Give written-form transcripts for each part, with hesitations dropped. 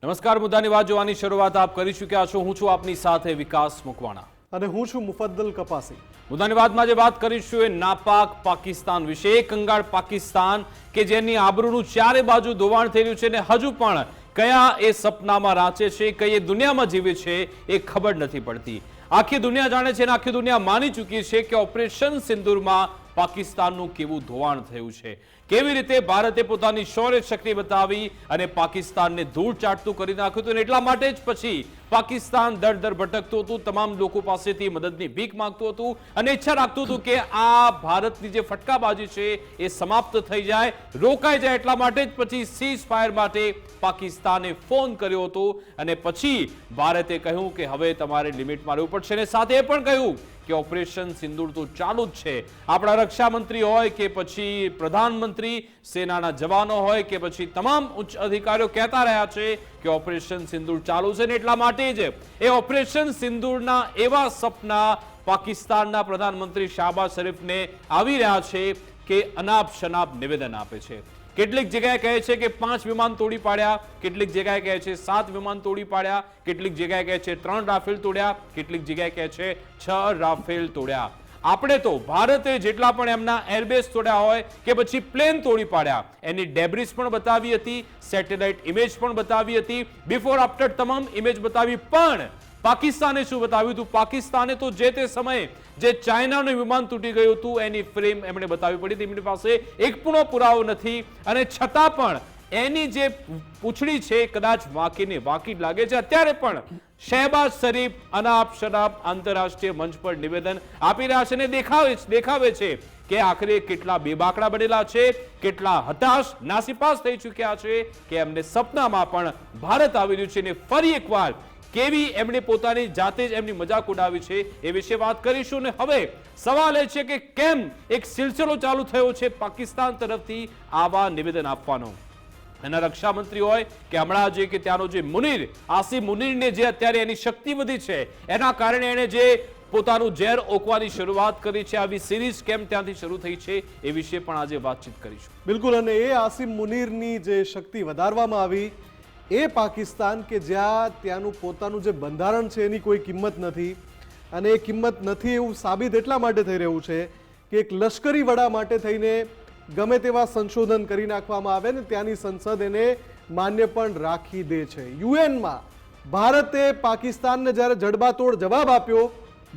નમસ્કાર, મુદ્દાની વાત જોવાની શરૂઆત આપ કરી ચૂક્યા છો। હું છું આપની સાથે વિકાસ મુકવાણા અને હું છું મુફદ્દલ કપાસી। મુદ્દાની વાતમાં જે વાત કરીશું એ નાપાક પાકિસ્તાન વિશે। કંગાળ પાકિસ્તાન કે જેની આબરૂનું ચારે બાજુ ધોવાણ થઈ રહ્યું છે ને હજુ પણ કયા એ સપનામાં રાચે છે, કઈ દુનિયામાં જીવે છે એ ખબર નથી પડતી। આખી દુનિયા જાણે છે અને આખી દુનિયા માની ચૂકી છે કે ઓપરેશન સિંદૂરમાં પાકિસ્તાનનું કેવું ધોવાણ થયું છે, કેવી રીતે ભારતે પોતાની શૌર્ય શક્તિ બતાવી અને પાકિસ્તાનને ધૂળ ચાટતું કરી નાખ્યું હતું। એટલા માટે જ પછી પાકિસ્તાન દર દર ભટકતું હતું, તમામ લોકો પાસેથી મદદની ભીખ માંગતું હતું અને ઈચ્છા રાખતું હતું કે આ ભારતની જે ફટકાબાજી છે એ સમાપ્ત થઈ જાય, રોકાઈ જાય। એટલા માટે જ પછી સીઝ ફાયર માટે પાકિસ્તાને ફોન કર્યો હતો અને પછી ભારતે કહ્યું કે હવે તમારે લિમિટમાં રહેવું પડશે અને સાથે એ પણ કહ્યું કે ઓપરેશન સિંદૂર તો ચાલુ જ છે। આપણા રક્ષા મંત્રી હોય કે પછી પ્રધાનમંત્રી, સેનાના જવાનો હોય કે પછી તમામ ઉચ્ચ અધિકારીઓ કહેતા રહ્યા છે કે ઓપરેશન સિંદૂર ચાલુ છે ને એટલા માટે જ એ ઓપરેશન સિંદૂરના એવા સપના પાકિસ્તાનના પ્રધાનમંત્રી શાહબાઝ શરીફને આવી રહ્યા છે કે અનાપ શનાપ નિવેદન આપે છે। કેટલીક જગ્યાએ કહે છે કે 5 વિમાન તોડી પાડ્યા, કેટલીક જગ્યાએ કહે છે 7 વિમાન તોડી પાડ્યા, કેટલીક જગ્યાએ કહે છે 3 રાફેલ તોડ્યા, કેટલીક જગ્યાએ કહે છે 6 રાફેલ તોડ્યા। આપણે તો ભારતે જેટલા પણ એમના એરબેઝ તોડ્યા હોય કે પછી પ્લેન તોડી પાડ્યા એની ડેબ્રિસ પણ બતાવી હતી, સેટેલાઇટ ઇમેજ પણ બતાવી હતી, બિફોર આફ્ટર તમામ ઇમેજ બતાવી। પણ પાકિસ્તાને શું બતાવ્યું હતું? પાકિસ્તાને તો જે તે સમયે જે ચાઇનાનું વિમાન તૂટી ગયું હતું એની ફ્રેમ એમણે બતાવવી પડી હતી। એમની પાસે એક પણ પુરાવો નથી અને છતાં પણ એની જે પૂંછડી છે કદાચ વાંકીને વાંકી જ લાગે છે। અત્યારે પણ શહેબાઝ શરીફ અનાપ શનાપ આંતરરાષ્ટ્રીય મંચ પર નિવેદન આપી રહ્યા છે અને દેખાવે છે કે આખરે કેટલા બેબાકડા બનેલા છે, કેટલા હતાશ નાસીપાસ થઈ ચૂક્યા છે કે એમને સપનામાં પણ ભારત આવી રહ્યું છે અને ફરી એકવાર કેવી એમણે પોતાની જાતે જ એમની મજાક ઉડાવી છે એ વિશે વાત કરીશું। ને હવે સવાલ એ છે કે કેમ એક સિલસિલો ચાલુ થયો છે પાકિસ્તાન તરફથી આવા નિવેદન આપવાનો। એના રક્ષા મંત્રી હોય કે હમણાં જે કે ત્યાંનો જે મુનીર, આસિમ મુનીરને જે અત્યારે એની શક્તિ વધી છે એના કારણે એને જે પોતાનું ઝેર ઓકવાની શરૂઆત કરી છે, આવી સિરીઝ કેમ ત્યાંથી શરૂ થઈ છે એ વિશે પણ આજે વાતચીત કરીશું। બિલકુલ, અને એ આસિમ મુનીરની જે શક્તિ વધારવામાં આવી એ પાકિસ્તાન કે જ્યાં ત્યાંનું પોતાનું જે બંધારણ છે એની કોઈ કિંમત નથી અને એ કિંમત નથી એવું સાબિત એટલા માટે થઈ રહ્યું છે કે એક લશ્કરી વડા માટે થઈને ગમે તેવા સંશોધન કરી નાખવામાં આવે ને ત્યાંની સંસદ એને માન્ય પણ રાખી દે છે। યુએનમાં ભારતે પાકિસ્તાનને જ્યારે જડબાતોડ જવાબ આપ્યો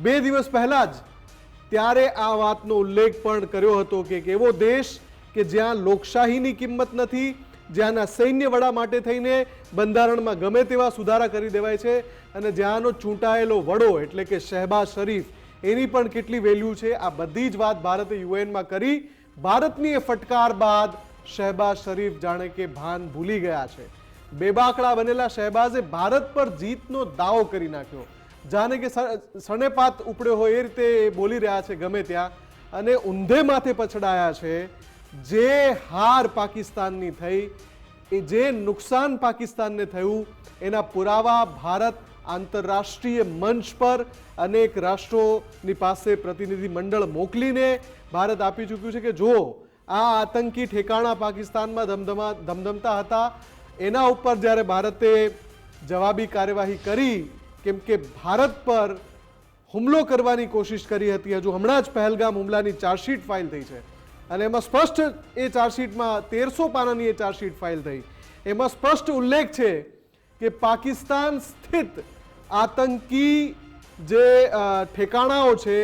2 દિવસ પહેલા જ, ત્યારે આ વાતનો ઉલ્લેખ પણ કર્યો હતો કે એવો દેશ કે જ્યાં લોકશાહીની કિંમત નથી, જ્યાંના સૈન્ય વડા માટે થઈને બંધારણમાં ગમે તેવા સુધારા કરી દેવાય છે અને જ્યાંનો ચૂંટાયેલો વડો એટલે કે શહેબાઝ શરીફ એની પણ કેટલી વેલ્યુ છે, આ બધી જ વાત ભારતે યુએનમાં કરી। ભારતની એ ફટકાર બાદ શહેબાઝ શરીફ જાણે કે ભાન ભૂલી ગયા છે। બેબાકડા બનેલા શહેબાઝે ભારત પર જીતનો દાવો કરી નાખ્યો, જાણે કે સણેપાત ઉપડ્યો હોય એ રીતે બોલી રહ્યા છે ગમે ત્યાં અને ઊંધે માથે પછડાયા છે। જે હાર પાકિસ્તાનની થઈ, એ જે નુકસાન પાકિસ્તાનને થયું એના પુરાવા ભારત આંતરરાષ્ટ્રીય મંચ પર અનેક રાષ્ટ્રોની પાસે પ્રતિનિધિ મંડળ મોકલીને ભારત આપી ચૂક્યું છે કે જો આ આતંકી ઠેકાણા પાકિસ્તાનમાં ધમધમતા હતા એના ઉપર જ્યારે ભારતે જવાબી કાર્યવાહી કરી, કેમ કે ભારત પર હુમલો કરવાની કોશિશ કરી હતી। હજુ હમણાં જ પહેલગામ હુમલાની ચાર્જશીટ ફાઇલ થઈ છે અને એમાં સ્પષ્ટ એ ચાર્જશીટમાં 1300 પાનાની એ ચાર્જશીટ ફાઇલ થઈ, એમાં સ્પષ્ટ ઉલ્લેખ છે કે પાકિસ્તાન સ્થિત આતંકી જે ઠેકાણાઓ છે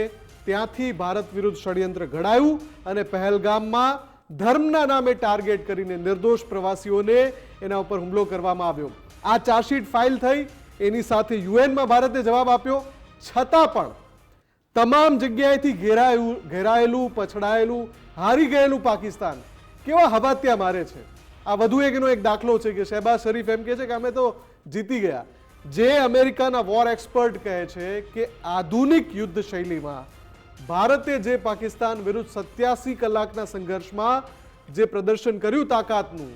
ત્યાંથી ભારત વિરુદ્ધ ષડયંત્ર ઘડાયું અને પહેલગામમાં ધર્મના નામે ટાર્ગેટ કરીને નિર્દોષ પ્રવાસીઓને એના ઉપર હુમલો કરવામાં આવ્યો। આ ચાર્જશીટ ફાઇલ થઈ, એની સાથે યુએનમાં ભારતે જવાબ આપ્યો, છતાં પણ તમામ જગ્યાએથી ઘેરાયેલું, પછડાયેલું, હારી ગયેલું પાકિસ્તાન કેવા હવાત્યા મારે છે। આ વધુ એકનો એક દાખલો છે કે શહેબાઝ શરીફ એમ કહે છે કે અમે તો જીતી ગયા। જે અમેરિકાના વોર એક્સપર્ટ કહે છે કે આધુનિક યુદ્ધ શૈલીમાં ભારતે જે પાકિસ્તાન વિરુદ્ધ 87 કલાકના સંઘર્ષમાં જે પ્રદર્શન કર્યું તાકાતનું,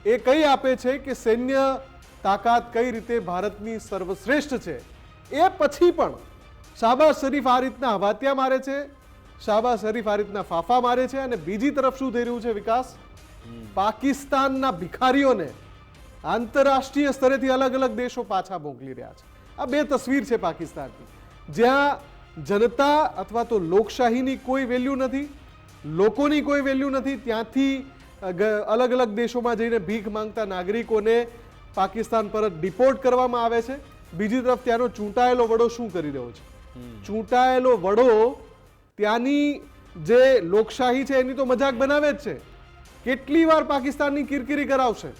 એ કઈ આપે છે કે સૈન્ય તાકાત કઈ રીતે ભારતની સર્વશ્રેષ્ઠ છે। એ પછી પણ શાહબાઝ શરીફ આ રીતના હવાત્યા મારે છે, શાહબાઝ શરીફ આ રીતના ફાફા મારે છે અને બીજી તરફ શું થઈ રહ્યું છે વિકાસ? પાકિસ્તાનના ભિખારીઓને આંતરરાષ્ટ્રીય સ્તરેથી અલગ અલગ દેશો પાછા મોકલી રહ્યા છે. આ બે તસવીર છે પાકિસ્તાનની, જ્યાં જનતા અથવા તો લોકશાહીની કોઈ વેલ્યુ નથી, લોકોની કોઈ વેલ્યુ નથી. ત્યાંથી અલગ અલગ દેશોમાં જઈને ભીખ માંગતા નાગરિકોને પાકિસ્તાન પરત ડિપોર્ટ કરવામાં આવે છે. બીજી તરફ ત્યાંનો ચૂંટાયેલો વડો શું કરી રહ્યો છે? ચૂંટાયેલો વડો ત્યાંની જે લોકશાહી છે એની તો મજાક બનાવે જ છે. કેટલી વાર પાકિસ્તાનની કિરકિરી કરાવશે,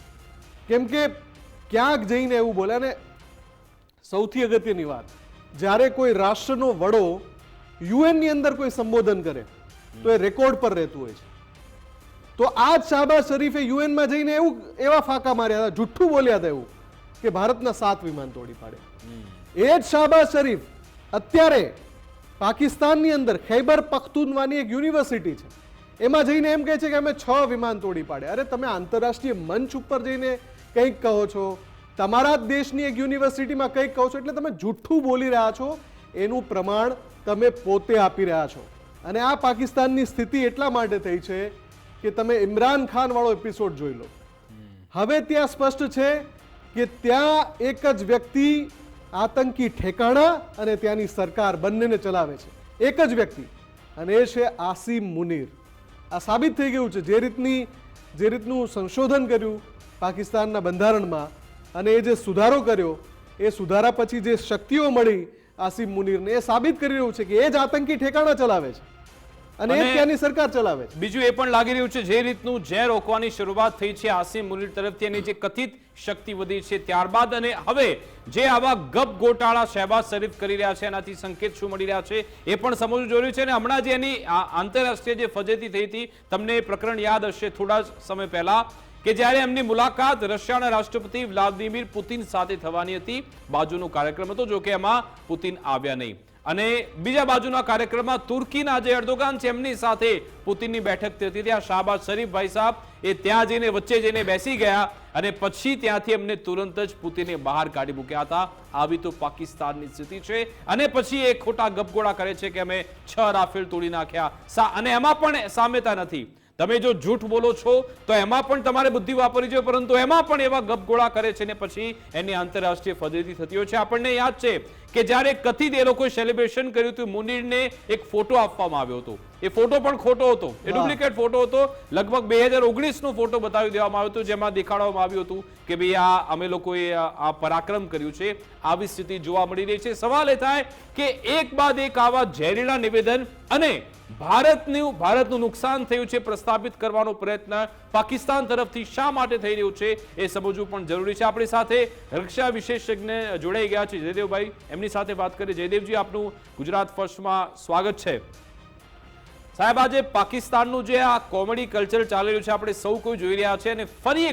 કેમ કે ક્યાંક જઈને એવું બોલે. અને સૌથી અગત્યની વાત, જ્યારે કોઈ રાષ્ટ્રનો વડો યુએનની અંદર કોઈ સંબોધન કરે તો એ રેકોર્ડ પર રહેતું હોય છે. તો આ જ શાહબાઝ શરીફે યુએનમાં જઈને એવા ફાંકા માર્યા હતા, જુઠ્ઠું બોલ્યા હતા એવું કે ભારતના 7 વિમાન તોડી પાડે. એ જ શાહબાઝ શરીફ અત્યારે પાકિસ્તાનની અંદર ખૈબર પખ્તુનવાની એક યુનિવર્સિટી છે, એમાં જઈને એમ કહે છે કે અમે 6 વિમાન તોડી પાડે. અરે તમે આંતરરાષ્ટ્રીય મંચ ઉપર જઈને કંઈક કહો છો, તમારા જ દેશની એક યુનિવર્સિટીમાં કંઈક કહો છો, એટલે તમે જુઠ્ઠું બોલી રહ્યા છો. એનું પ્રમાણ તમે પોતે આપી રહ્યા છો. અને આ પાકિસ્તાનની સ્થિતિ એટલા માટે થઈ છે કે તમે ઇમરાન ખાન વાળો એપિસોડ જોઈ લો. હવે ત્યાં સ્પષ્ટ છે કે ત્યાં એક જ વ્યક્તિ આતંકી ઠેકાણા અને ત્યાંની સરકાર બંનેને ચલાવે છે. એક જ વ્યક્તિ, અને એ છે આસિમ મુનીર. આ સાબિત થઈ ગયું છે. જે રીતનું સંશોધન કર્યું પાકિસ્તાનના બંધારણમાં અને એ જે સુધારો કર્યો, એ સુધારા પછી જે શક્તિઓ મળી આસિમ મુનીરને, એ સાબિત કરી રહ્યું છે કે એ જ આતંકી ઠેકાણા ચલાવે છે અને એ જ ત્યાંની સરકાર ચલાવે છે. બીજું એ પણ લાગી રહ્યું છે, જે રીતનું ઝેર રોકવાની શરૂઆત થઈ છે આસિમ મુનીર તરફથી, એની જે કથિત શક્તિ વધી છે ત્યારબાદ, અને હવે જે આવા ગપ ગોટાળા શહેબાઝ શરીફ કરી રહ્યા છે એનાથી સંકેત શું મળી રહ્યા છે એ પણ સમજવું જરૂરી છે. અને હમણાં જે એની આંતરરાષ્ટ્રીય જે ફજેતી થઈ હતી, તમને પ્રકરણ યાદ હશે થોડા સમય પહેલા, કે જ્યારે એમની મુલાકાત રશિયાના રાષ્ટ્રપતિ વ્લાદિમીર પુતિન સાથે થવાની હતી. બાજુનો કાર્યક્રમ હતો, જો કે એમાં પુતિન આવ્યા નહીં. અને બીજા બાજુના કાર્યક્રમમાં તુર્કીના જે એર્દોગાન છે એમની સાથે પુતિનની બેઠક થતી હતી. આ શાહબાઝ શરીફ ભાઈ સાહેબ એ ત્યાં જઈને વચ્ચે જઈને બેસી ગયા અને પછી ત્યાંથી એમને તુરંત જ પુતિને બહાર કાઢી મૂક્યા હતા. આવી તો પાકિસ્તાનની સ્થિતિ છે. અને પછી એ ખોટા ગપગોળા કરે છે કે અમે 6 રાફેલ તોડી નાખ્યા, અને એમાં પણ સામ્યતા નથી. તમે જો જૂઠ બોલો છો તો એમાં પણ તમારે બુદ્ધિ વાપરવી જોઈએ, પરંતુ એમાં પણ એવા ગપગોળા કરે છે ને પછી એની આંતરરાષ્ટ્રીય ફજેતી થતી હોય છે. આપણને યાદ છે કે જ્યારે કથિત એ લોકોએ સેલિબ્રેશન કર્યું હતું, મુનીરને એક ફોટો આપવામાં આવ્યો હતો. એ ફોટો પણ ખોટો હતો, એ ડુપ્લિકેટ ફોટો હતો. લગભગ 2019નો ફોટો બતાવી દેવામાં આવ્યો હતો, જેમાં દેખાડવામાં આવ્યું હતું કે ભાઈ આ અમે લોકોએ આ પરાક્રમ કર્યું છે. આવી સ્થિતિ જોવા મળી રહી છે. સવાલ એ થાય કે એક બાદ એક આવા ઝેરીલા નિવેદન અને ભારતનું નુકસાન થયું છે પ્રસ્થાપિત કરવાનો પ્રયત્ન પાકિસ્તાન તરફથી શા માટે થઈ રહ્યું છે એ સમજવું પણ જરૂરી છે. આપણી સાથે રક્ષા વિશેષજ્ઞ જોડાઈ ગયા છે જયદેવભાઈ, એમની સાથે વાત કરીએ. જયદેવજી, આપનું ગુજરાત ફર્સ્ટમાં સ્વાગત છે. સાહેબ, આજે પાકિસ્તાનનું જે આ કોમેડી કલ્ચર ચાલી રહ્યું છે આપણે સૌ કોઈ જોઈ રહ્યા છે, અને ફરી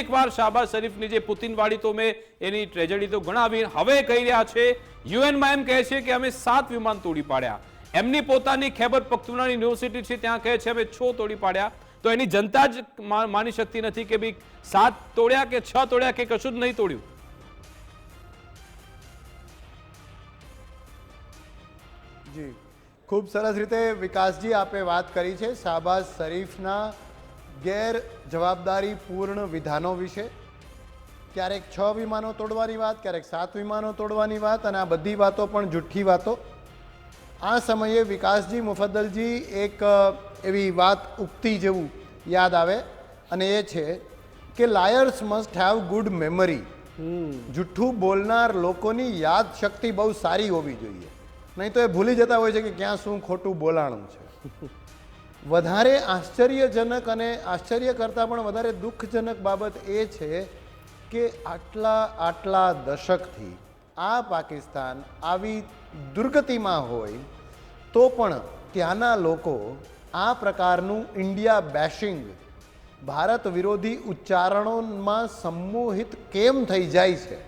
એકવાર શાહબાઝ શરીફની જે પુતિનવાળી તો મેં એની ટ્રેજેડી તો ગણાવી, હવે કહી રહ્યા છે યુએનમાં એમ કહે છે કે અમે 7 વિમાન તોડી પાડ્યા. એમની પોતાની ખૈબર પખ્તુનખવા યુનિવર્સિટી છે ત્યાં કહે છે અમે 6 તોડી પાડ્યા. તો એની જનતા જ માની શકતી નથી કે ભાઈ 7 તોડ્યા કે 6 તોડ્યા કે કશું જ નહીં તોડ્યું. જી, ખૂબ સરસ રીતે વિકાસજી આપે વાત કરી છે શાહબાઝ શરીફના ગેર જવાબદારીપૂર્ણ વિધાનો વિશે. ક્યારેક 6 વિમાનો તોડવાની વાત, ક્યારેક 7 વિમાનો તોડવાની વાત, અને આ બધી વાતો પણ જુઠ્ઠી વાતો. આ સમયે વિકાસજી મુફદ્દલજી એક એવી વાત ઉક્તિ જેવું યાદ આવે, અને એ છે કે liars must have good memory. જુઠ્ઠું બોલનાર લોકોની યાદ શક્તિ બહુ સારી હોવી જોઈએ, નહીં તો એ ભૂલી જતા હોય છે કે ક્યાં શું ખોટું બોલાણું છે. વધારે આશ્ચર્યજનક અને આશ્ચર્ય કરતાં પણ વધારે દુઃખજનક બાબત એ છે કે આટલા દશકથી આ પાકિસ્તાન આવી દુર્ગતિમાં હોય તો પણ ત્યાંના લોકો આ પ્રકારનું ઇન્ડિયા બેશિંગ, ભારત વિરોધી ઉચ્ચારણોમાં સંમોહિત કેમ થઈ જાય છે?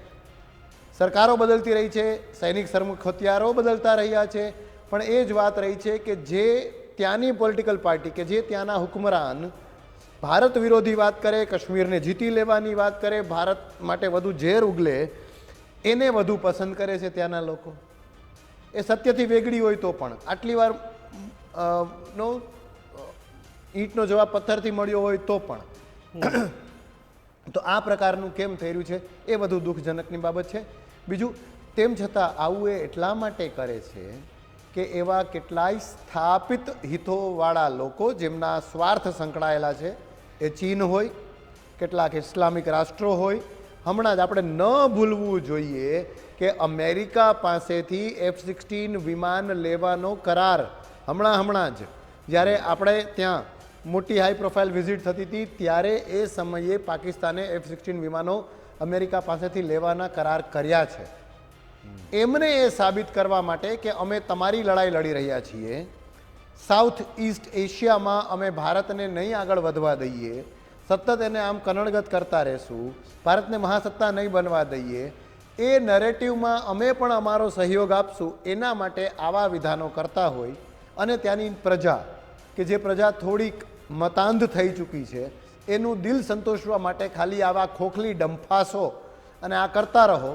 સરકારો બદલતી રહી છે, સૈનિક સરમુખ હથિયારો બદલતા રહ્યા છે, પણ એ જ વાત રહી છે કે જે ત્યાંની પોલિટિકલ પાર્ટી કે જે ત્યાંના હુકમરાન ભારત વિરોધી વાત કરે, કાશ્મીરને જીતી લેવાની વાત કરે, ભારત માટે વધુ ઝેર ઉગલે, એને વધુ પસંદ કરે છે ત્યાંના લોકો. એ સત્યથી વેગળી હોય તો પણ, આટલી વાર ઈંટનો જવાબ પથ્થરથી મળ્યો હોય તો પણ. તો આ પ્રકારનું કેમ થઈ રહ્યું છે એ વધુ દુઃખજનકની બાબત છે. બીજું, તેમ છતાં આવું એ એટલા માટે કરે છે કે એવા કેટલાય સ્થાપિત હિતોવાળા લોકો જેમના સ્વાર્થ સંકળાયેલા છે, એ ચીન હોય, કેટલાક ઇસ્લામિક રાષ્ટ્રો હોય. હમણાં જ આપણે ન ભૂલવું જોઈએ કે અમેરિકા પાસેથી F-16 વિમાન લેવાનો કરાર હમણાં જ જ્યારે આપણે ત્યાં મોટી હાઈ પ્રોફાઇલ વિઝિટ થતી હતી ત્યારે એ સમયે પાકિસ્તાને F-16 વિમાનો અમેરિકા પાસેથી લેવાના કરાર કર્યા છે. એમને એ સાબિત કરવા માટે કે અમે તમારી લડાઈ લડી રહ્યા છીએ, સાઉથ ઇસ્ટ એશિયામાં અમે ભારતને નહીં આગળ વધવા દઈએ, સતત એને આમ કનડગત કરતા રહેશું, ભારતને મહાસત્તા નહીં બનવા દઈએ, એ નરેટિવમાં અમે પણ અમારો સહયોગ આપશું. એના માટે આવા વિધાનો કરતા હોય અને ત્યાંની પ્રજા કે જે પ્રજા થોડીક મતાંધ થઈ ચૂકી છે એનું દિલ સંતોષવા માટે ખાલી આવા ખોખલી ડંફાસો અને આ કરતા રહો,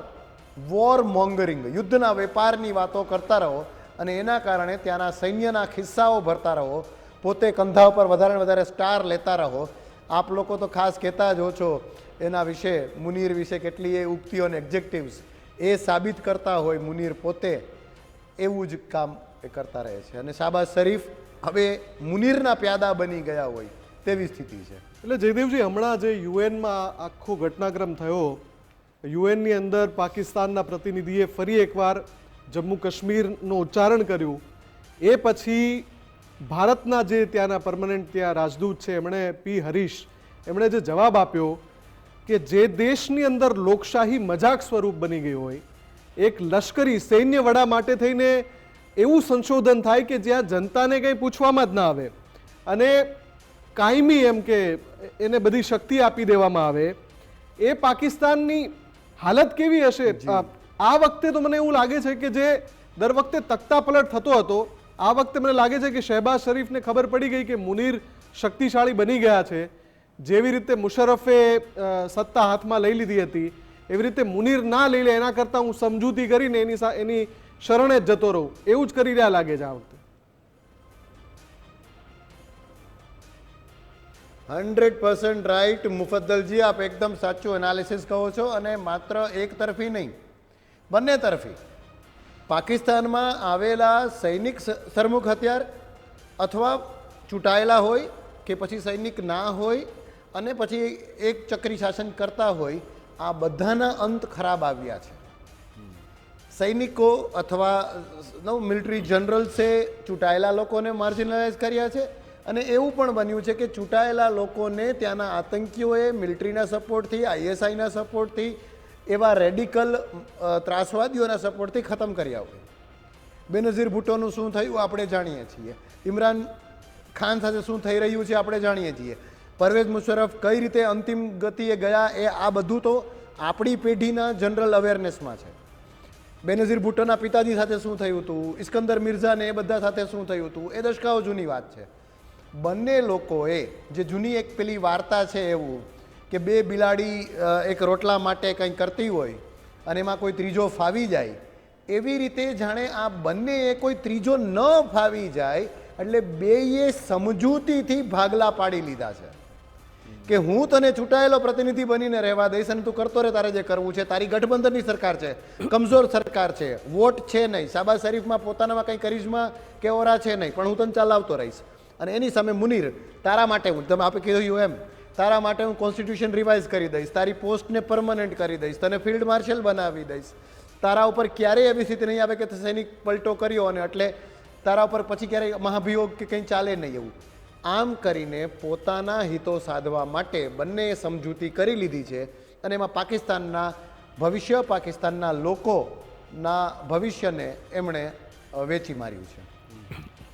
વોર મોંગરિંગ, યુદ્ધના વેપારની વાતો કરતા રહો અને એના કારણે ત્યાંના સૈન્યના ખિસ્સાઓ ભરતા રહો, પોતે કંધા ઉપર વધારે વધારે સ્ટાર લેતા રહો. આપ લોકો તો ખાસ કહેતા જ હો છો એના વિશે, મુનીર વિશે કેટલી એ ઉક્તિઓ અને એક્ઝેક્ટિવ્સ એ સાબિત કરતા હોય મુનીર પોતે, એવું જ કામ એ કરતા રહે છે. અને શાહબાઝ શરીફ હવે મુનીરના પ્યાદા બની ગયા હોય તેવી સ્થિતિ છે. એટલે જયદેવજી, હમણાં જે યુએનમાં આખો ઘટનાક્રમ થયો, યુએનની અંદર પાકિસ્તાનના પ્રતિનિધિએ ફરી એકવાર જમ્મુ કાશ્મીરનું ઉચ્ચારણ કર્યું, એ પછી ભારતના જે ત્યાંના પરમનન્ટ ત્યાં રાજદૂત છે એમણે પી હરીશ, એમણે જે જવાબ આપ્યો કે જે દેશની અંદર લોકશાહી મજાક સ્વરૂપ બની ગઈ હોય, એક લશ્કરી સૈન્ય વડા માટે થઈને એવું સંશોધન થાય કે જ્યાં જનતાને કંઈ પૂછવામાં જ ના આવે અને કાયમી એમ કે એને બધી શક્તિ આપી દેવામાં આવે, એ પાકિસ્તાનની હાલત કેવી હશે? આ વખતે તો મને એવું લાગે છે કે જે દર વખતે તખ્તા પલટ થતો હતો, આ વખતે મને લાગે છે કે શહેબાઝ શરીફને ખબર પડી ગઈ કે મુનીર શક્તિશાળી બની ગયા છે. જેવી રીતે મુશર્રફે સત્તા હાથમાં લઈ લીધી હતી એવી રીતે મુનીર ના લઈ લે, એના કરતાં હું સમજૂતી કરીને એની શરણે જ જતો રહું, એવું જ કરી રહ્યા લાગે છે આ વખતે. 100% રાઈટ મુફદ્દલજી, આપ એકદમ સાચું એનાલિસિસ કહો છો અને માત્ર એક તરફી નહીં, બંને તરફી. પાકિસ્તાનમાં આવેલા સૈનિક સરમુખ હથિયાર અથવા ચૂંટાયેલા હોય કે પછી સૈનિક ના હોય અને પછી એક ચક્રી શાસન કરતા હોય, આ બધાના અંત ખરાબ આવ્યા છે. સૈનિકો અથવા મિલિટરી જનરલ્સે ચૂંટાયેલા લોકોને માર્જિનલાઇઝ કર્યા છે અને એવું પણ બન્યું છે કે ચૂંટાયેલા લોકોને ત્યાંના આતંકીઓએ મિલિટરીના સપોર્ટથી, ISIના સપોર્ટથી, એવા રેડિકલ ત્રાસવાદીઓના સપોર્ટથી ખતમ કર્યા હોય. બેનઝીર ભુટ્ટોનું શું થયું આપણે જાણીએ છીએ, ઇમરાન ખાન સાથે શું થઈ રહ્યું છે આપણે જાણીએ છીએ, પરવેઝ મુશર્રફ કઈ રીતે અંતિમ ગતિએ ગયા, એ આ બધું તો આપણી પેઢીના જનરલ અવેરનેસમાં છે. બેનઝીર ભુટ્ટોના પિતાજી સાથે શું થયું હતું, ઇસ્કંદર મિર્ઝાને એ બધા સાથે શું થયું હતું, એ દશકાઓ જૂની વાત છે. બંને લોકોએ જે જૂની એક પેલી વાર્તા છે એવું કે બે બિલાડી એક રોટલા માટે કંઈ કરતી હોય અને એમાં કોઈ ત્રીજો ફાવી જાય, એવી રીતે જાણે આ બંનેએ કોઈ ત્રીજો ન ફાવી જાય એટલે બેએ સમજૂતીથી ભાગલા પાડી લીધા છે કે હું તને ચૂંટાયેલો પ્રતિનિધિ બનીને રહેવા દઈશ અને તું કરતો રહે તારે જે કરવું છે. તારી ગઠબંધનની સરકાર છે, કમજોર સરકાર છે, વોટ છે નહીં, શાહબાઝ શરીફમાં પોતાનામાં કંઈ કરિશ્મા કે ઓરા છે નહીં, પણ હું તને ચલાવતો રહીશ. અને એની સામે મુનીર, તારા માટે હું, તમે આપે કીધું એમ, તારા માટે હું કોન્સ્ટિટ્યુશન રિવાઇઝ કરી દઈશ, તારી પોસ્ટને પરમનન્ટ કરી દઈશ, તને ફિલ્ડ માર્શલ બનાવી દઈશ, તારા ઉપર ક્યારેય એવી સ્થિતિ નહીં આવે કે સૈનિક પલટો કર્યો અને એટલે તારા ઉપર પછી ક્યારેય મહાભિયોગ કે કંઈ ચાલે નહીં એવું. આમ કરીને પોતાના હિતો સાધવા માટે બંનેએ સમજૂતી કરી લીધી છે અને એમાં પાકિસ્તાનના ભવિષ્ય, પાકિસ્તાનના લોકોના ભવિષ્યને એમણે વેચી માર્યું છે.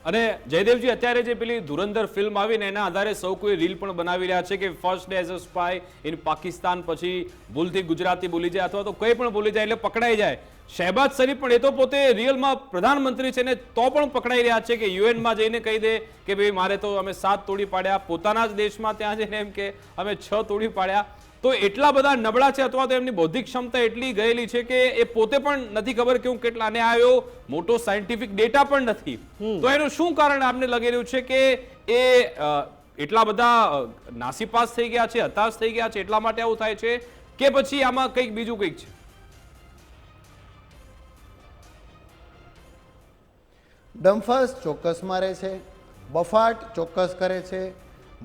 અને જયદેવજી, અત્યારે જે પેલી ધુરંધર ફિલ્મ આવીને એના આધારે સૌ કોઈ રીલ પણ બનાવી રહ્યા છે કે first day as a spy in Pakistan, પછી ભૂલથી ગુજરાતી બોલી જાય અથવા તો કંઈ પણ બોલી જાય એટલે પકડાઈ જાય. શહેબાઝ શરીફ પણ એ તો પોતે રિયલમાં પ્રધાનમંત્રી છે ને તો પણ પકડાઈ રહ્યા છે કે યુએનમાં જઈને કહી દે કે ભાઈ મારે તો અમે 7 તોડી પાડ્યા, પોતાના જ દેશમાં ત્યાં જઈને એમ કે અમે 6 તોડી પાડ્યા. તો એટલા બધા નબળા છે અથવા તો એમની બૌદ્ધિક ક્ષમતા એટલી ગયેલી છે કે એ પોતે પણ નથી ખબર કે હું કેટલા, અને આવ્યો મોટો સાયન્ટિફિક ડેટા પણ નથી. તો એનું શું કારણ આપને લાગી રહ્યું છે કે એ એટલા બધા નાસીપાસ થઈ ગયા છે, હતાશ થઈ ગયા છે એટલા માટે આવું થાય છે કે પછી આમાં કંઈક બીજું કંઈક છે? ડંફાસ ચોક્કસ મારે છે, બફાટ ચોક્કસ કરે છે,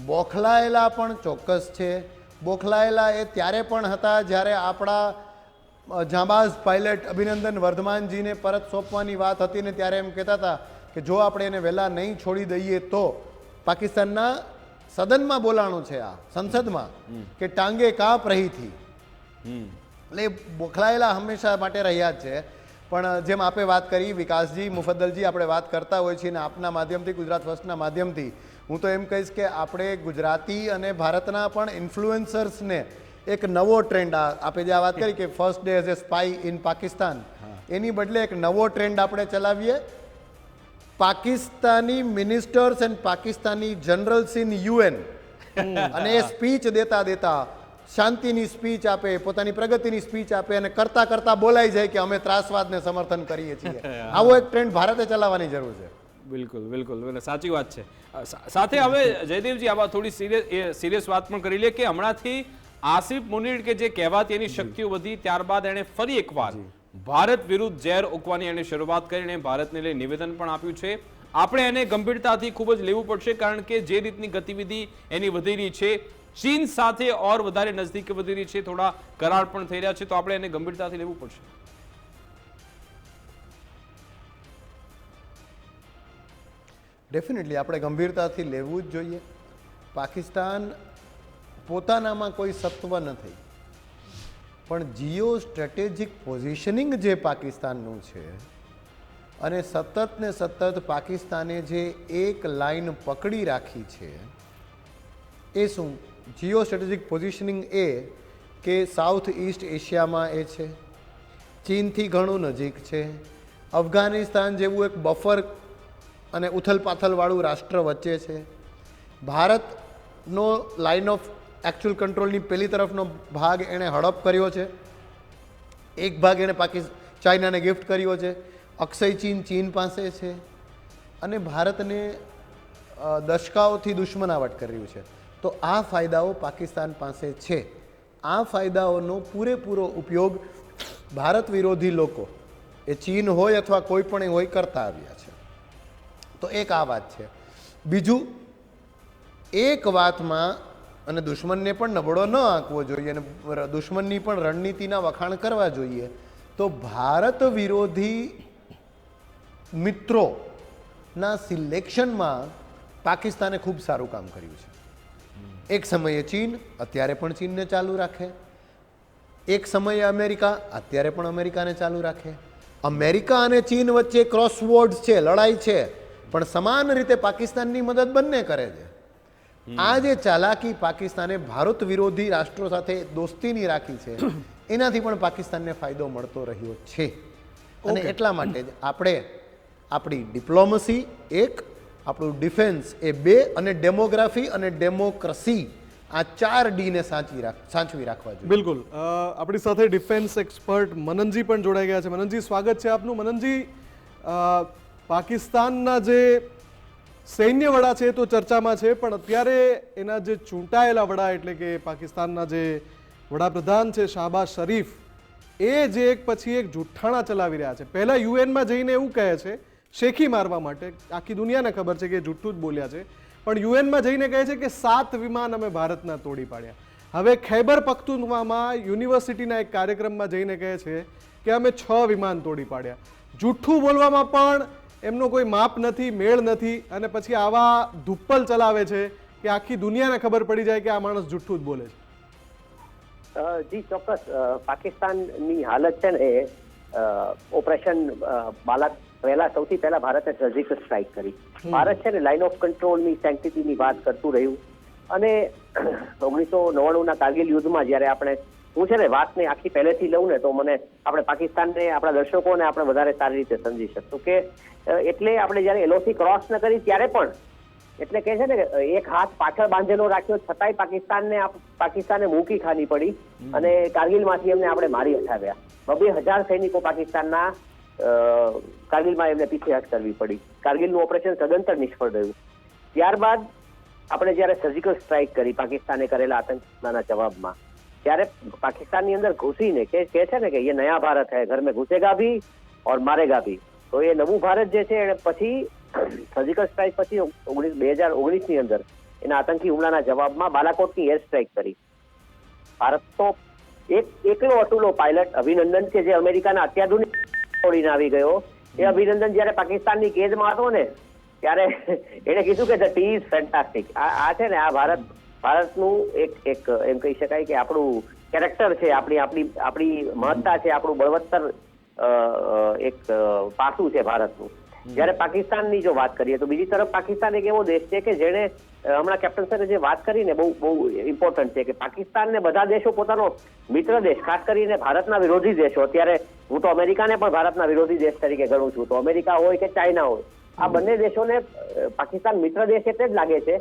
બોખલાયેલા પણ ચોક્કસ છે. બોખલાયેલા એ ત્યારે પણ હતા જ્યારે આપણા જાંબાઝ પાયલટ અભિનંદન વર્ધમાનજીને પરત સોંપવાની વાત હતી ને ત્યારે એમ કહેતા હતા કે જો આપણે એને વહેલા નહીં છોડી દઈએ તો પાકિસ્તાનના સદનમાં બોલાણું છે, આ સંસદમાં, કે ટાંગે કાપ રહી થી. એટલે બોખલાયેલા હંમેશા માટે રહ્યા જ છે. પણ જેમ આપે વાત કરી વિકાસજી, મુફદ્દલજી, આપણે વાત કરતા હોઈએ છીએ ને આપના માધ્યમથી, ગુજરાત ફર્સ્ટના માધ્યમથી હું તો એમ કહીશ કે આપણે ગુજરાતી અને ભારતના પણ ઇન્ફ્લુએન્સર્સને એક નવો ટ્રેન્ડ, આપે જે આ વાત કરી કે first day as a spy in Pakistan, એની બદલે એક નવો ટ્રેન્ડ આપણે ચલાવીએ. Pakistani ministers and Pakistani generals in UN, અને એ સ્પીચ દેતા દેતા શાંતિની સ્પીચ આપે, પોતાની પ્રગતિની સ્પીચ આપે અને કરતા કરતા બોલાઈ જાય કે અમે ત્રાસવાદને સમર્થન કરીએ છીએ. આવો એક ટ્રેન્ડ ભારતે ચલાવવાની જરૂર છે. બિલકુલ બિલકુલ, સાચી વાત છે. સાથે હવે જયદેવજી આવા થોડી સિરિયસ વાત પણ કરી લે કે હમણાંથી આસિફ મુનીર કે જે કહેવાતી એની શક્તિઓ વધી, ત્યારબાદ એણે ફરી એકવાર ભારત વિરુદ્ધ ઝેર ઉકવાની એણે શરૂઆત કરીને ભારતને લઈ નિવેદન પણ આપ્યું છે. આપણે એને ગંભીરતાથી ખૂબ જ લેવું પડશે, કારણ કે જે રીતની ગતિવિધિ એની વધી રહી છે, ચીન સાથે ઓર વધારે નજદીક વધી રહી છે, થોડા કરાર પણ થઈ રહ્યા છે, તો આપણે એને ગંભીરતાથી લેવું પડશે. ડેફિનેટલી આપણે ગંભીરતાથી લેવું જ જોઈએ. પાકિસ્તાન પોતાનામાં કોઈ સત્વ નથી, પણ જીઓ સ્ટ્રેટેજિક પોઝિશનિંગ જે પાકિસ્તાનનું છે અને સતત ને સતત પાકિસ્તાને જે એક લાઈન પકડી રાખી છે એ શું? જીઓ સ્ટ્રેટેજિક પોઝિશનિંગ એ કે સાઉથ ઈસ્ટ એશિયામાં એ છે, ચીનથી ઘણું નજીક છે, અફઘાનિસ્તાન જેવું એક બફર અને ઉથલપાથલવાળું રાષ્ટ્ર વચ્ચે છે, ભારતનો લાઇન ઓફ એકચ્યુઅલ કંટ્રોલની પેલી તરફનો ભાગ એણે હડપ કર્યો છે, એક ભાગ એણે ચાઇનાને ગિફ્ટ કર્યો છે, અક્ષય ચીન પાસે છે, અને ભારતને દશકાઓથી દુશ્મનાવટ કરી રહ્યું છે. તો આ ફાયદાઓ પાકિસ્તાન પાસે છે. આ ફાયદાઓનો પૂરેપૂરો ઉપયોગ ભારત વિરોધી લોકો, એ ચીન હોય અથવા કોઈ પણ હોય, કરતા આવ્યા છે. તો એક આ વાત છે. બીજું, એક વાતમાં, અને દુશ્મનને પણ નબળો ન આંકવો જોઈએ અને દુશ્મનની પણ રણનીતિના વખાણ કરવા જોઈએ, તો ભારત વિરોધી મિત્રોના સિલેક્શનમાં પાકિસ્તાને ખૂબ સારું કામ કર્યું છે. એક સમયે ચીન, અત્યારે પણ ચીનને ચાલુ રાખે. એક સમયે અમેરિકા, અત્યારે પણ અમેરિકાને ચાલુ રાખે. અમેરિકા અને ચીન વચ્ચે ક્રોસવોર્ડ્સ છે, લડાઈ છે, પણ સમાન રીતે પાકિસ્તાનની મદદ બંને કરે છે. આ જે ચાલાકી પાકિસ્તાને ભારત વિરોધી રાષ્ટ્રો સાથે દોસ્તીની રાખી છે, એનાથી પણ પાકિસ્તાનને ફાયદો મળતો રહ્યો છે. અને એટલા માટે જ આપણે આપણી ડિપ્લોમસી એક, આપણું ડિફેન્સ એ બે, અને ડેમોગ્રાફી અને ડેમોક્રેસી, આ 4D ને સાચવી રાખવા જોઈએ. બિલકુલ. આપણી સાથે ડિફેન્સ એક્સપર્ટ મનનજી પણ જોડાઈ ગયા છે. મનનજી, સ્વાગત છે આપનું. મનનજી, પાકિસ્તાનના જે સૈન્ય વડા છે તો ચર્ચામાં છે, પણ અત્યારે એના જે ચૂંટાયેલા વડા એટલે કે પાકિસ્તાનના જે વડાપ્રધાન છે શાહબાઝ શરીફ, એ જે એક પછી એક જુઠ્ઠાણા ચલાવી રહ્યા છે. પહેલા યુએનમાં જઈને એવું કહે છે શેખી મારવા માટે, આખી દુનિયાને ખબર છે કે જુઠ્ઠું જ બોલ્યા છે, પણ યુએનમાં જઈને કહે છે કે 7 વિમાન અમે ભારતના તોડી પાડ્યા. હવે ખૈબર પખ્તુનખ્વામાં યુનિવર્સિટીના એક કાર્યક્રમમાં જઈને કહે છે કે અમે 6 વિમાન તોડી પાડ્યા. જુઠ્ઠું બોલવામાં પણ એમનો કોઈ માપ નથી, મેળ નથી, અને પછી આવા ધુપ્પલ ચલાવે છે કે આખી દુનિયાને ખબર પડી જાય કે આ માણસ જુઠ્ઠું જ બોલે છે. જી ચોક્કસ. પાકિસ્તાનની હાલત છે ને એ ઓપરેશન બાલાક પહેલા, સૌથી પહેલા ભારતે સર્જિકલ સ્ટ્રાઇક કરી. ભારત છે ને લાઇન ઓફ કંટ્રોલની સેન્ટિટીની વાત કરતું રહ્યું, અને 1999ના કારગિલ યુદ્ધમાં જ્યારે આપણે, હું છે ને વાતને આખી પહેલેથી લઉં ને તો મને આપણે પાકિસ્તાનને, આપણા દર્શકોને આપણે વધારે સારી રીતે સમજી શકશું કે એટલે આપણે જ્યારે એલઓસી ક્રોસ ન કરી ત્યારે પણ, એટલે કે છે ને એક હાથ પાછળ બાંધેલો રાખ્યો છતાંય પાકિસ્તાને મૂકી ખાની પડી, અને કારગિલમાંથી એમને આપણે મારી હટાવ્યા. 2,000 સૈનિકો પાકિસ્તાનના કારગિલમાં એમને પીછેહટ કરવી પડી. કારગિલનું ઓપરેશન સદંતર નિષ્ફળ ગયું. ત્યારબાદ આપણે જ્યારે સર્જિકલ સ્ટ્રાઇક કરી પાકિસ્તાને કરેલા આતંકી હુમલાના જવાબમાં, ત્યારે પાકિસ્તાનની અંદર ઘૂસીને કે છે ને કે એ નયા ભારત હૈ, ઘર મેં ઘૂસેગા ભી ઓર મારેગા ભી. તો એ નવું ભારત જે છે એને પછી સર્જિકલ સ્ટ્રાઇક પછી 2019ની અંદર એના આતંકી હુમલાના જવાબમાં બાલાકોટની એર સ્ટ્રાઇક કરી. ભારત તો એકલો અતુલો પાયલટ અભિનંદન કે જે અમેરિકાના અત્યાધુનિક છોડીને આવી ગયો, એ અભિનંદન જ્યારે પાકિસ્તાનની કેદમાં હતો ને ત્યારે એને કીધું કે ધ ટી ઇઝ ફેન્ટાસ્ટિક. આ છે ને આ ભારતનું એક એમ કહી શકાય કે આપણું કેરેક્ટર છે, આપણી મહત્તા છે, આપણું બળવત્તર એક પાસું છે ભારતનું. જ્યારે પાકિસ્તાનની જો વાત કરીએ તો બીજી તરફ પાકિસ્તાન એક એવો દેશ છે કે જેણે હમણાં કેપ્ટન સરે જે વાત કરીને બહુ ઇમ્પોર્ટન્ટ છે કે પાકિસ્તાનને બધા દેશો પોતાનો મિત્ર દેશ, ખાસ કરીને ભારતના વિરોધી દેશો, અત્યારે હું તો અમેરિકાને પણ ભારતના વિરોધી દેશ તરીકે ગણું છું, તો અમેરિકા હોય કે ચાઇના હોય, આ બંને દેશોને પાકિસ્તાન મિત્ર દેશ એટલે જ લાગે છે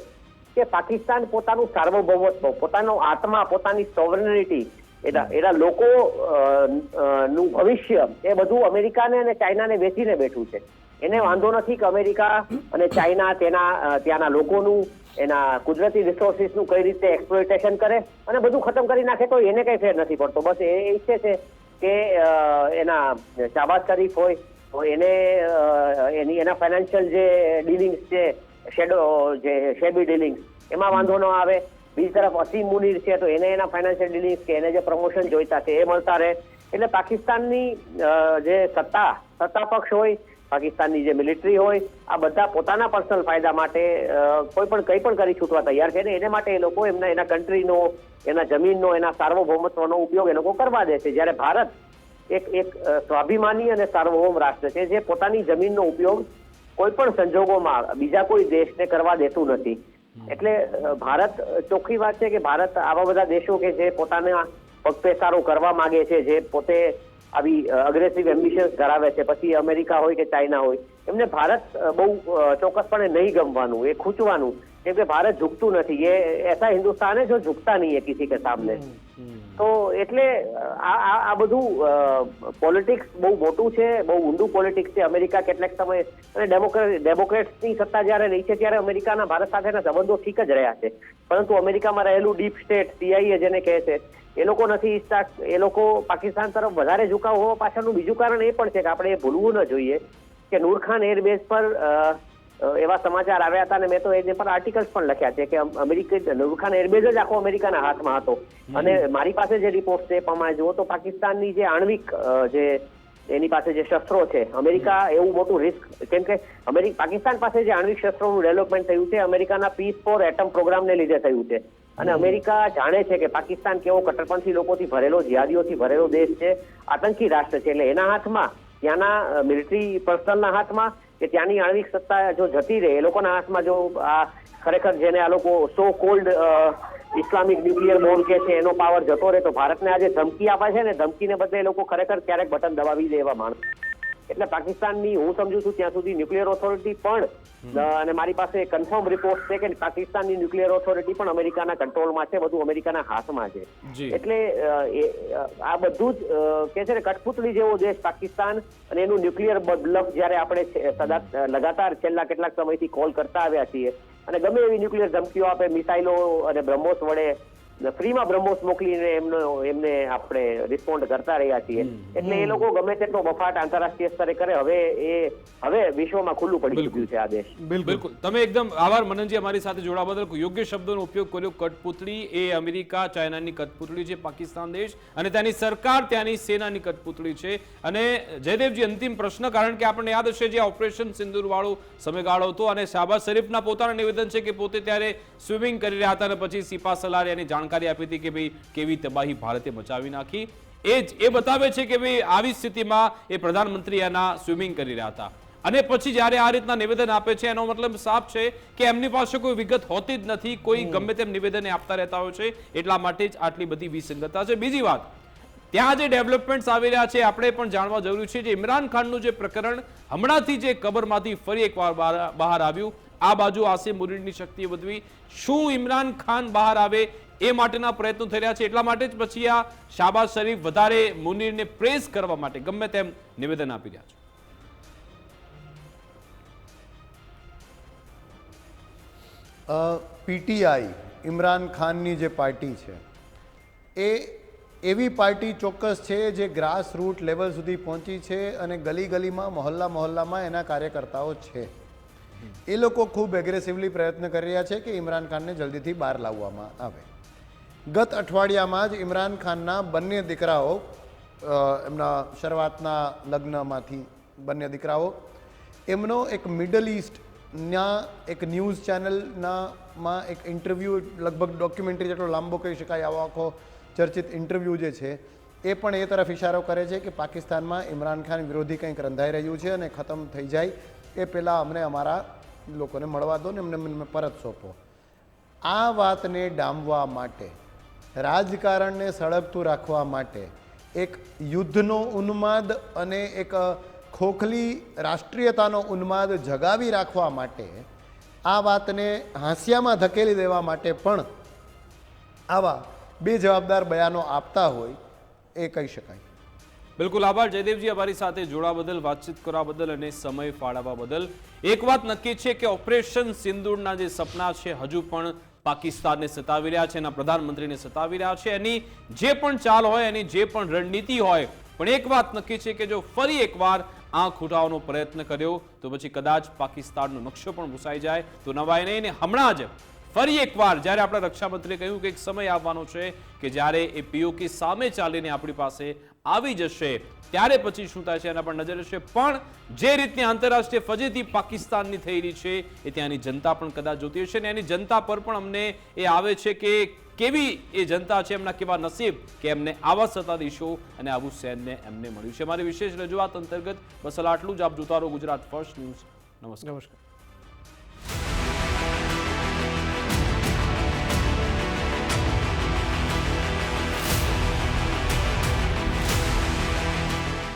કે પાકિસ્તાન પોતાનું સાર્વભૌમત્વ, પોતાનો આત્મા, પોતાની સોવરેનિટી, એના લોકો નું ભવિષ્ય એ બધું અમેરિકાને અને ચાઇનાને વેચીને બેઠું છે. એને વાંધો નથી કે અમેરિકા અને ચાઇના ત્યાંના લોકોનું, એના કુદરતી રિસોર્સિસનું કઈ રીતે એક્સપ્લોઇટેશન કરે અને બધું ખતમ કરી નાખે તો એને કઈ ફેર નથી પડતો. બસ એ ઈચ્છે છે કે એના શાહબાઝ શરીફ હોય તો એના ફાઇનાન્શિયલ જે ડીલિંગ્સ છે, શેબી ડીલિંગ્સ, એમાં વાંધો ન આવે. બીજી તરફ અસીમ મુનીર છે તો એને એના ફાઇનાન્શિયલ ડીલિંગ્સ કે એને જે પ્રમોશન જોઈતા છે એ મળતા રહે. એટલે પાકિસ્તાનની જે સત્તા પક્ષ હોય, પાકિસ્તાનની જે મિલિટરી હોય, આ બધા પોતાના પર્સનલ ફાયદા માટે કંઈ પણ કરી છૂટવા તૈયાર છે ને એને માટે એ લોકો એના કન્ટ્રીનો, એના જમીનનો, એના સાર્વભૌમત્વનો ઉપયોગ એ લોકો કરવા દે છે. જ્યારે ભારત એક સ્વાભિમાની અને સાર્વભૌમ રાષ્ટ્ર છે જે પોતાની જમીનનો ઉપયોગ કોઈ પણ સંજોગોમાં બીજા કોઈ દેશને કરવા દેતું નથી. એટલે ભારત, ચોખ્ખી વાત છે કે ભારત આવા બધા દેશો કે જે પોતાના પગપેસારો કરવા માંગે છે, જે પોતે આવી અગ્રેસિવ એમ્બિશન્સ ધરાવે છે, પછી અમેરિકા હોય કે ચાઇના હોય, એમને ભારત બહુ ચોક્કસપણે નહીં ગમવાનું, એ ખૂંચવાનું, કેમ કે ભારત ઝૂકતું નથી. એ એસા હિન્દુસ્તાન હે જો ઝૂકતા નહીં હે કિસી કે સામને. તો એટલે આ બધું પોલિટિક્સ બહુ મોટું છે, બહુ ઊંડું પોલિટિક્સ છે. અમેરિકા કેટલાક સમય અને ડેમોક્રેટ્સની સત્તા જ્યારે રહી છે ત્યારે અમેરિકાના ભારત સાથેના સંબંધો ઠીક જ રહ્યા છે, પરંતુ અમેરિકામાં રહેલું ડીપ સ્ટેટ, CIA જેને કહે છે, એ લોકો નથી ઈચ્છતા. એ લોકો પાકિસ્તાન તરફ વધારે ઝુકાવ હોવા પાછળનું બીજું કારણ એ પણ છે કે આપણે એ ભૂલવું ન જોઈએ કે નૂર ખાન એરબેઝ પર એવા સમાચાર આવ્યા હતા અને મેં તો એ પર આર્ટિકલ્સ પણ લખ્યા છે કે નૂર ખાન એરબેઝ જ આખો અમેરિકાના હાથમાં હતો. અને મારી પાસે જે રિપોર્ટ છે એ પ્રમાણે જુઓ તો પાકિસ્તાનની જે આણ્વિક એની પાસે જે શસ્ત્રો છે, અમેરિકા એવું મોટું રિસ્ક, કેમ કે પાકિસ્તાન પાસે જે આણ્વિક શસ્ત્રોનું ડેવલપમેન્ટ થયું છે અમેરિકાના પીસ ફોર એટમ પ્રોગ્રામને લીધે થયું છે. અને અમેરિકા જાણે છે કે પાકિસ્તાન કેવો કટ્ટરપંથી લોકોથી ભરેલો, જિહાદીઓથી ભરેલો દેશ છે, આતંકી રાષ્ટ્ર છે. એટલે એના હાથમાં, ત્યાંના મિલિટરી પર્સનલના હાથમાં કે ત્યાંની આણ્વિક સત્તા જો જતી રહે, એ લોકોના હાથમાં જો આ ખરેખર જેને આ લોકો સો કોલ્ડ ઇસ્લામિક ન્યુક્લિયર બોમ્બ કે છે એનો પાવર જતો રહે, તો ભારતને આજે ધમકી આપે છે ને, ધમકીને બદલે એ લોકો ખરેખર ક્યારેક બટન દબાવી દે એવા માણસ. એટલે પાકિસ્તાનની હું સમજુ છું ત્યાં સુધી ન્યુક્લિયર ઓથોરિટી પણ, અને મારી પાસે કન્ફર્મ રિપોર્ટ છે કે પાકિસ્તાનની ન્યુક્લિયર ઓથોરિટી પણ અમેરિકાના કંટ્રોલમાં છે, બધું અમેરિકાના હાથમાં છે. એટલે આ બધું જ કે છે ને કઠપુતળી જેવો દેશ પાકિસ્તાન, અને એનું ન્યુક્લિયર બ્લફ જ્યારે આપણે લગાતાર છેલ્લા કેટલાક સમયથી કોલ કરતા આવ્યા છીએ, અને ગમે એવી ન્યુક્લિયર ધમકીઓ આપે, મિસાઇલો અને બ્રહ્મોસ વડે ફ્રીમાં બ્રહ્મોસ મોકલીને એમને આપણે રિસ્પોન્ડ કરતા રહ્યા છીએ. એટલે એ લોકો ગમે તેટલો બફાટ આંતરરાષ્ટ્રીય સ્તરે કરે, હવે વિશ્વમાં ખુલ્લું પડી ચૂક્યું છે આ દેશ. બિલકુલ. તમે એકદમ આભાર મનનજી, અમારી સાથે જોડાવા બદલ. યોગ્ય શબ્દોનો ઉપયોગ કર્યો. કઠપુતળી એ અમેરિકા, ચાઇનાની કઠપુતળી છે પાકિસ્તાન દેશ, અને ત્યાંની સરકાર, ત્યાંની સેનાની કઠપુતળી છે. અને જયદેવજી, અંતિમ પ્રશ્ન, કારણ કે આપણને યાદ હશે જે ઓપરેશન સિંદૂર વાળો સમયગાળો હતો, અને શાહબાઝ શરીફના પોતાના નિવેદન છે કે પોતે ત્યારે સ્વિમિંગ કરી રહ્યા હતા અને પછી સિપા સલારે એની જાણકારી આપી હતી કે ભાઈ કેવી તબાહી ભારતે મચાવી નાખી. એ બતાવે છે કે ભાઈ આવી સ્થિતિમાં એ પ્રધાનમંત્રી એના સ્વિમિંગ કરી રહ્યા હતા. અને પછી જ્યારે આ રીતના નિવેદન આપે છે એનો મતલબ સાફ છે કે એમની પાસે કોઈ વિગત હોતી જ નથી, કોઈ ગમે તેમ નિવેદન આપતા રહેતા હોય છે, એટલા માટે જ આટલી બધી વિસંગતતા છે. બીજી વાત, ત્યાં જે ડેવલપમેન્ટ્સ આવી રહ્યા છે આપણે પણ જાણવા જરૂરી છે. જે ઇમરાન ખાનનું જે પ્રકરણ હમણાંથી જે કબરમાંથી ફરી એકવાર બહાર આવ્યું, આ બાજુ આસિમ મુનીરની શક્તિ વધવી, શું ઇમરાન ખાન બહાર આવે એ માટેના પ્રયત્નો થઈ રહ્યા છે. એટલા માટે જ પછી આ શાહબાઝ શરીફ વધારે મુનીરને પ્રેઝ કરવા માટે ગમે તેમ નિવેદન આપી રહ્યા છે. પીટીઆઈ ઇમરાન ખાનની જે પાર્ટી છે એ એવી પાર્ટી ચોક્કસ છે જે ગ્રાસ રૂટ લેવલ સુધી પહોંચી છે અને ગલી ગલીમાં મહોલ્લામાં એના કાર્યકર્તાઓ છે. એ લોકો ખૂબ એગ્રેસિવલી પ્રયત્ન કરી રહ્યા છે કે ઇમરાન ખાનને જલ્દીથી બહાર લાવવામાં આવે. ગત અઠવાડિયામાં જ ઇમરાન ખાનના બંને દીકરાઓ એમના શરૂઆતના લગ્નમાંથી બંને દીકરાઓ એમનો એક મિડલ ઇસ્ટના એક ન્યૂઝ ચેનલમાં એક ઇન્ટરવ્યૂ, લગભગ ડોક્યુમેન્ટરી જેટલો લાંબો કહી શકાય, આવો આખો ચર્ચિત ઇન્ટરવ્યૂ જે છે એ પણ એ તરફ ઇશારો કરે છે કે પાકિસ્તાનમાં ઇમરાન ખાન વિરોધી કંઈક રંધાઈ રહ્યું છે અને ખતમ થઈ જાય એ પહેલાં અમને અમારા લોકોને મળવા દો ને એમને પરત સોંપો. આ વાતને ડામવા માટે, રાજકારણને સળગતું રાખવા માટે, એક યુદ્ધનો ઉન્માદ અને એક ખોખલી રાષ્ટ્રીયતાનો ઉન્માદ જગાવી રાખવા માટે, આ વાતને હાંસિયામાં ધકેલી દેવા માટે પણ આવા બેજવાબદાર બયાનો આપતા હોય એ કહી શકાય. બિલકુલ આભાર જયદેવજી, અમારી સાથે જોડાવા બદલ, વાતચીત કરવા બદલ અને સમય ફાળવવા બદલ. એક વાત નક્કી છે કે ઓપરેશન સિંદૂરના જે સપના છે હજુ પણ પાકિસ્તાનને સતાવી રહ્યા છે, એના પ્રધાનમંત્રીને સતાવી રહ્યા છે. એની જે પણ ચાલ હોય, એની જે પણ રણનીતિ હોય, પણ એક વાત નક્કી છે કે જો ફરી એકવાર આંખ ઉઠાવવાનો પ્રયત્ન કર્યો તો પછી કદાચ પાકિસ્તાનનો નકશો પણ ભૂસાઈ જાય તો નવાય નહીં. ને હમણાં જ ફરી એકવાર જ્યારે આપણા રક્ષામંત્રીએ કહ્યું કે એક સમય આવવાનો છે કે જ્યારે એ પીઓકે સામે ચાલીને આપણી પાસે આવી જશે, ત્યારે પછી શું થાય છે એના પર નજર હશે. પણ જે રીતની આંતરરાષ્ટ્રીય ફજેતી પાકિસ્તાનની થઈ રહી છે એ ત્યાંની જનતા પણ કદાચ જોતી હશે ને એની જનતા પર પણ અમને એ આવે છે કે કેવી એ જનતા છે, એમના કેવા નસીબ કે એમને આવા સત્તાધીશો અને આવું સૈન્ય એમને મળ્યું છે. મારી વિશેષ રજૂઆત અંતર્ગત બસ આટલું જ. આપ જોતા રહો ગુજરાત ફર્સ્ટ ન્યૂઝ. નમસ્કાર.